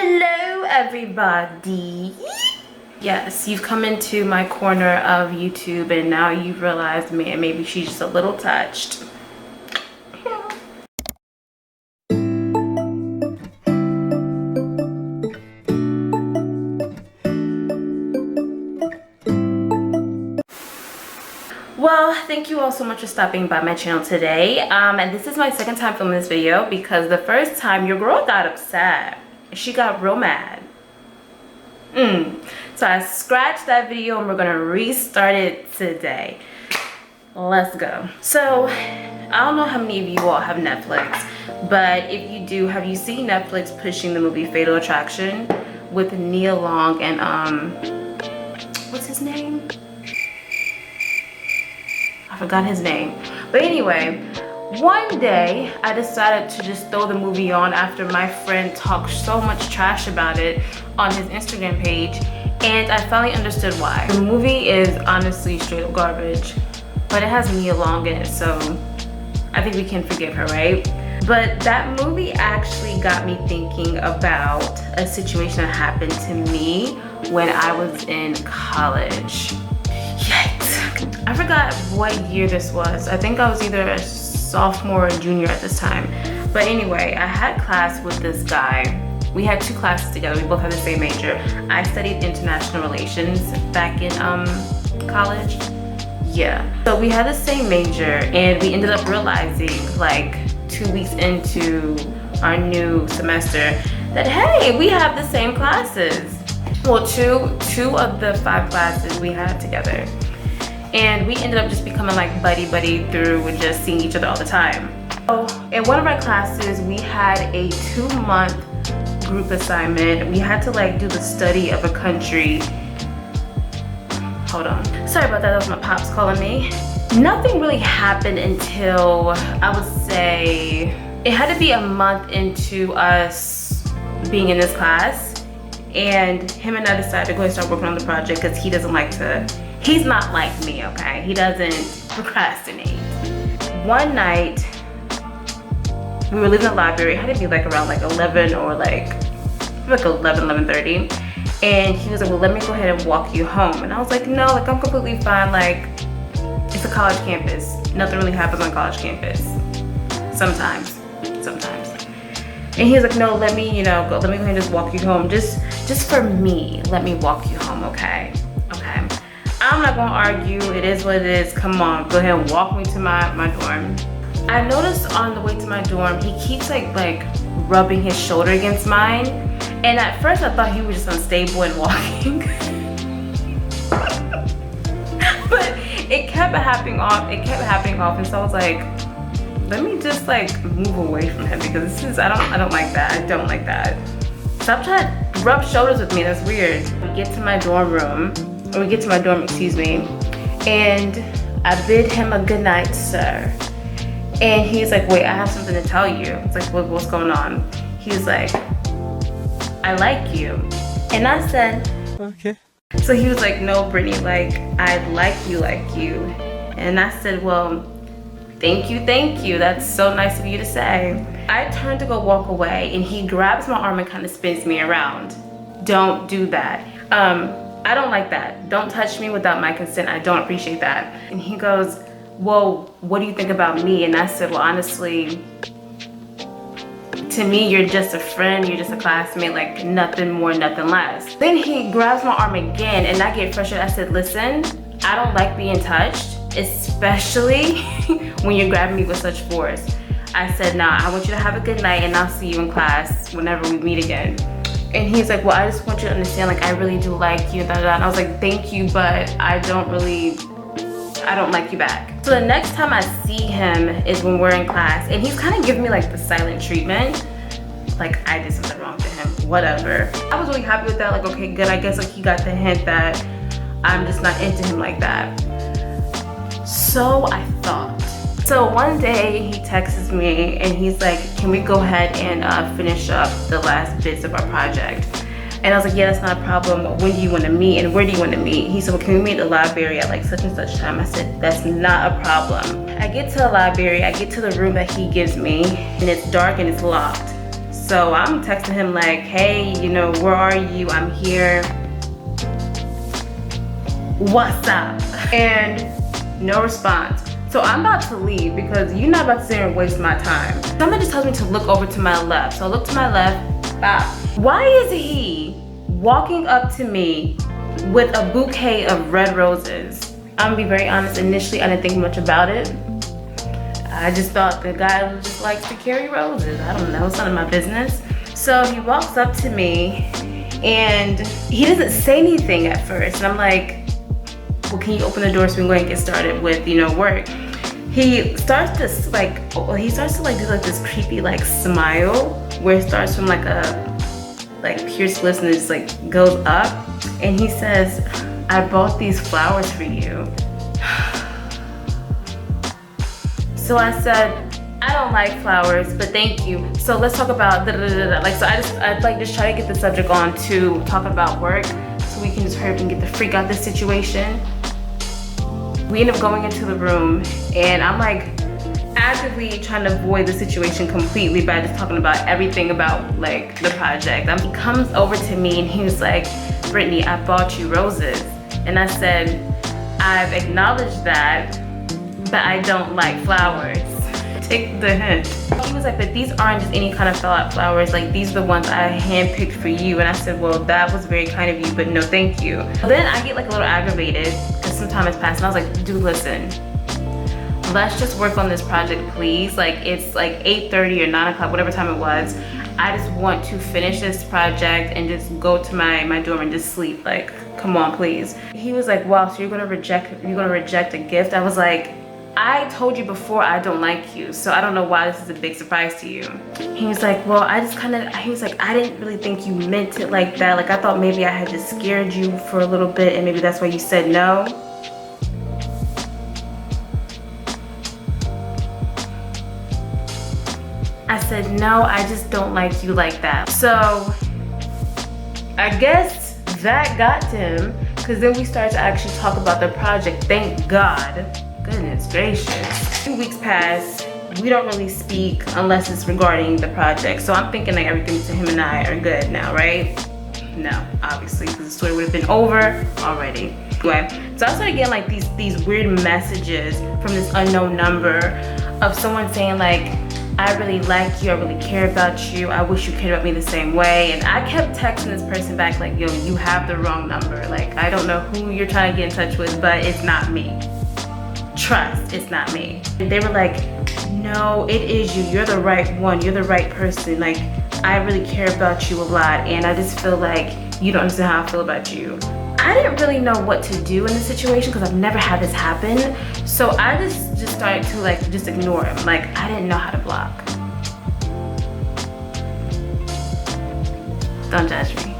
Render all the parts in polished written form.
Hello everybody. Yes, you've come into my corner of YouTube and now you've realized, man, maybe she's just a little touched. Well, thank you all so much for stopping by my channel today. And this is my second time filming this video because the first time your girl got upset. She got real mad. So I scratched that video and we're gonna restart it today. Let's go. So I don't know how many of you all have Netflix, but if you do, have you seen Netflix pushing the movie Fatal Attraction with Nia Long and what's his name? I forgot his name. But anyway, one day I decided to just throw the movie on after my friend talked so much trash about it on his Instagram page, and I finally understood why. The movie is honestly straight up garbage, but it has Nia Long in it, so I think we can forgive her, right? But that movie actually got me thinking about a situation that happened to me when I was in college. Yikes. I forgot what year this was. I think I was either a sophomore or junior at this time. But anyway, I had class with this guy. We had two classes together. We both had the same major. I studied international relations back in college. Yeah. So we had the same major and we ended up realizing like 2 weeks into our new semester that, hey, we have the same classes. Well, two of the 5 classes we had together. And we ended up just becoming like buddy-buddy through with just seeing each other all the time. So in one of our classes, we had a 2-month group assignment. We had to like do the study of a country. Hold on. Sorry about that, that was my pops calling me. Nothing really happened until, I would say, it had to be a month into us being in this class. And him and I decided to go and start working on the project because he doesn't like to, he's not like me, okay? He doesn't procrastinate. One night, we were leaving the library. It had to be like around like 11 or like 11:30. And he was like, well, let me go ahead and walk you home. And I was like, no, like I'm completely fine. Like, it's a college campus. Nothing really happens on college campus. Sometimes. And he was like, no, let me, you know, let me go ahead and just walk you home. Just for me, let me walk you home, okay? Okay. I'm not gonna argue, it is what it is. Come on, go ahead and walk me to my dorm. I noticed on the way to my dorm, he keeps like rubbing his shoulder against mine. And at first I thought he was just unstable and walking. But it kept happening off, and so I was like, let me just like move away from him because this is, I don't like that. I don't like that. Stop trying to rub shoulders with me, that's weird. We get to my dorm, excuse me, and I bid him a good night, sir. And he's like, wait, I have something to tell you. It's like, what's going on? He's like, I like you. And I said, okay. So he was like, no, Brittany, like, I like you. And I said, well, thank you. That's so nice of you to say. I turned to go walk away and he grabs my arm and kind of spins me around. Don't do that. I don't like that. Don't touch me without my consent. I don't appreciate that. And he goes, well, what do you think about me? And I said, well, honestly, to me, you're just a friend, you're just a classmate, like nothing more, nothing less. Then he grabs my arm again and I get frustrated. I said, listen, I don't like being touched, especially when you're grabbing me with such force. I said, nah, I want you to have a good night and I'll see you in class whenever we meet again. And he's like, well, I just want you to understand, like, I really do like you, da, da, da. And I was like, thank you, but I don't like you back. So the next time I see him is when we're in class and he's kind of giving me like the silent treatment. Like I did something wrong to him, whatever. I was really happy with that, like, okay, good. I guess like he got the hint that I'm just not into him like that. So I thought. So one day he texts me and he's like, can we go ahead and finish up the last bits of our project? And I was like, yeah, that's not a problem. When do you want to meet and where do you want to meet? He said, well, can we meet at the library at like such and such time? I said, that's not a problem. I get to the library, I get to the room that he gives me and it's dark and it's locked. So So I'm texting him like, hey, you know, where are you? I'm here. What's up? And no response. So I'm about to leave because you're not about to sit here and waste my time. Somebody just tells me to look over to my left. So I look to my left. Bop. Why is he walking up to me with a bouquet of red roses? I'm gonna be very honest, initially I didn't think much about it. I just thought the guy just likes to carry roses. I don't know, it's none of my business. So he walks up to me and he doesn't say anything at first. And I'm like, well, can you open the door so we can go ahead and get started with, you know, work? He starts to like do like this creepy like smile where it starts from like a pierced lips and it just like goes up. And he says, I bought these flowers for you. So I said, I don't like flowers, but thank you. So let's talk about like, so I'd like just try to get the subject on to talking about work so we can just hurry up and get the freak out this situation. We end up going into the room and I'm like actively trying to avoid the situation completely by just talking about everything about like the project. He comes over to me and he was like, Brittany, I bought you roses. And I said, I've acknowledged that, but I don't like flowers. Take the hint. He was like, but these aren't just any kind of flowers, like these are the ones I handpicked for you. And I said, well, that was very kind of you, but no thank you. Then I get like a little aggravated because some time has passed and I was like, dude, listen, let's just work on this project, please. Like it's like 8:30 or 9 o'clock, whatever time it was. I just want to finish this project and just go to my dorm and just sleep. Like, come on, please. He was like, wow, so you're gonna reject a gift? I was like, I told you before I don't like you, so I don't know why this is a big surprise to you. He was like, well, he was like, I didn't really think you meant it like that. Like I thought maybe I had just scared you for a little bit and maybe that's why you said no. I said, no, I just don't like you like that. So I guess that got to him because then we started to actually talk about the project. Thank God. Goodness gracious. 2 weeks pass, we don't really speak unless it's regarding the project. So I'm thinking like everything to him and I are good now, right? No, obviously, because the story would have been over already. Anyway, so I started getting like these weird messages from this unknown number of someone saying like, I really like you, I really care about you, I wish you cared about me the same way. And I kept texting this person back like, yo, you have the wrong number. Like, I don't know who you're trying to get in touch with, but it's not me. Trust, it's not me. And they were like, no, it is you, you're the right one, you're the right person. Like, I really care about you a lot and I just feel like you don't understand how I feel about you. I didn't really know what to do in this situation because I've never had this happen. So I just started to like just ignore him. Like I didn't know how to block. Don't judge me.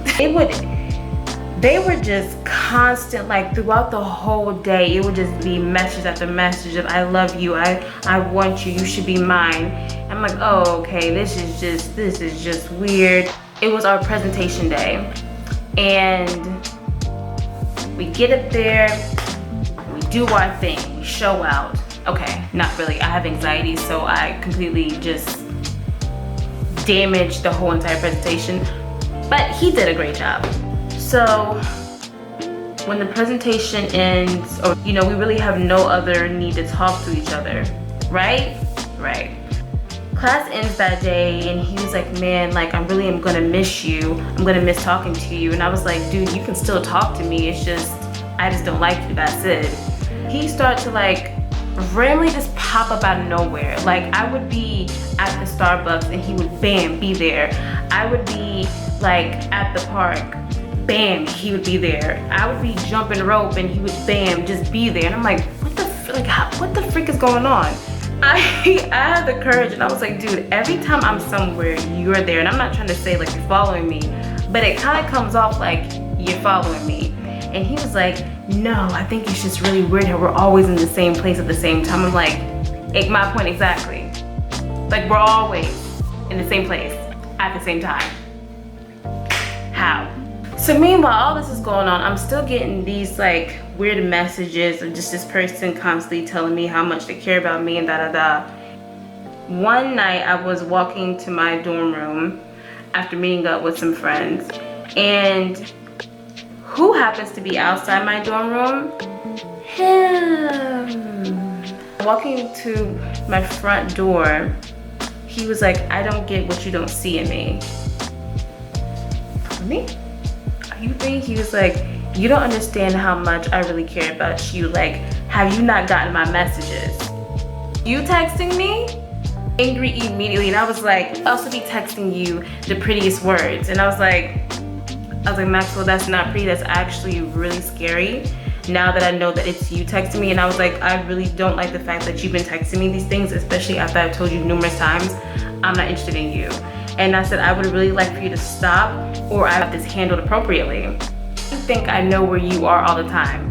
They were just constant, like throughout the whole day, it would just be message after message of I love you, I want you, you should be mine. I'm like, oh, okay, this is just weird. It was our presentation day and we get up there, we do our thing, we show out. Okay, not really, I have anxiety, so I completely just damaged the whole entire presentation, but he did a great job. So when the presentation ends, or you know, we really have no other need to talk to each other, right? Right. Class ends that day and he was like, man, like I really am gonna miss you. I'm gonna miss talking to you. And I was like, dude, you can still talk to me. It's just, I just don't like you, that's it. He started to like randomly just pop up out of nowhere. Like I would be at the Starbucks and he would bam, be there. I would be like at the park, bam, he would be there. I would be jumping rope and he would bam, just be there. And I'm like, what the frick is going on? I had the courage and I was like, dude, every time I'm somewhere, you're there. And I'm not trying to say like you're following me, but it kind of comes off like you're following me. And he was like, no, I think it's just really weird how we're always in the same place at the same time. I'm like, my point exactly. Like we're always in the same place at the same time. How? So meanwhile, all this is going on, I'm still getting these like weird messages of just this person constantly telling me how much they care about me and da da da. One night I was walking to my dorm room after meeting up with some friends. And who happens to be outside my dorm room? Him. Walking to my front door, he was like, I don't get what you don't see in me. Me? Are you think? He was like, you don't understand how much I really care about you. Like, have you not gotten my messages? You texting me? Angry immediately. And I was like, I'll also be texting you the prettiest words. And I was like, Maxwell, that's not pretty. That's actually really scary. Now that I know that it's you texting me. And I was like, I really don't like the fact that you've been texting me these things, especially after I've told you numerous times, I'm not interested in you. And I said, I would really like for you to stop, or I have this handled appropriately. You think I know where you are all the time.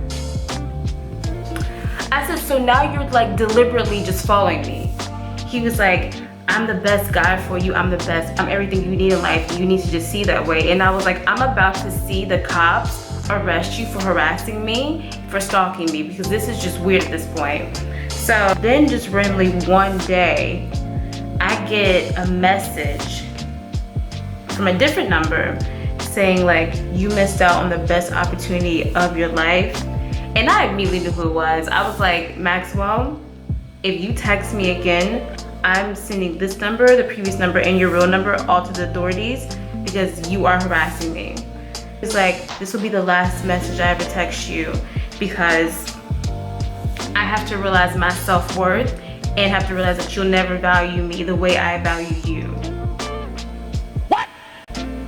I said, so now you're like deliberately just following me. He was like, I'm the best guy for you. I'm the best. I'm everything you need in life. You need to just see that way. And I was like, I'm about to see the cops arrest you for harassing me, for stalking me, because this is just weird at this point. So then just randomly one day, I get a message from a different number saying like, you missed out on the best opportunity of your life. And I immediately knew who it was. I was like, Maxwell, if you text me again, I'm sending this number, the previous number, and your real number all to the authorities because you are harassing me. It's like, this will be the last message I ever text you because I have to realize my self-worth and have to realize that you'll never value me the way I value you. What?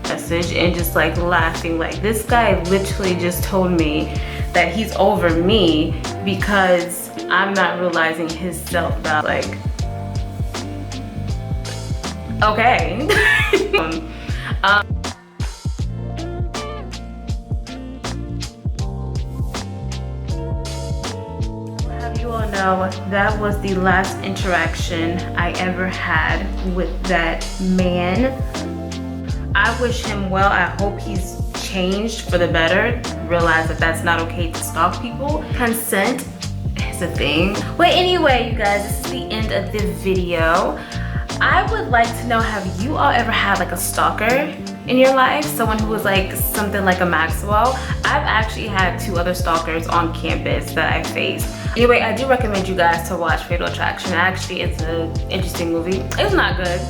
Message and just like laughing, like this guy literally just told me that he's over me because I'm not realizing his self-value. Like, okay. Have you all know that was the last interaction I ever had with that man. I wish him well. I hope he's changed for the better. Realize that that's not okay to stalk people. Consent is a thing. But anyway, you guys, this is the end of the video. I would like to know, have you all ever had like a stalker in your life? Someone who was like something like a Maxwell? I've actually had 2 other stalkers on campus that I faced. Anyway, I do recommend you guys to watch Fatal Attraction. Actually, it's an interesting movie. It's not good.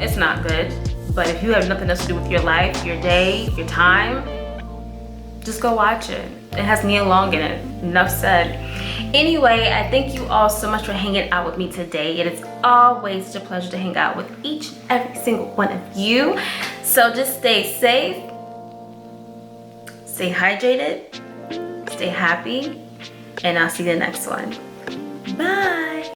It's not good. But if you have nothing else to do with your life, your day, your time, just go watch it. It has Nia Long in it. Enough said. Anyway, I thank you all so much for hanging out with me today. It is always such a pleasure to hang out with each and every single one of you. So just stay safe, stay hydrated, stay happy, and I'll see you in the next one. Bye.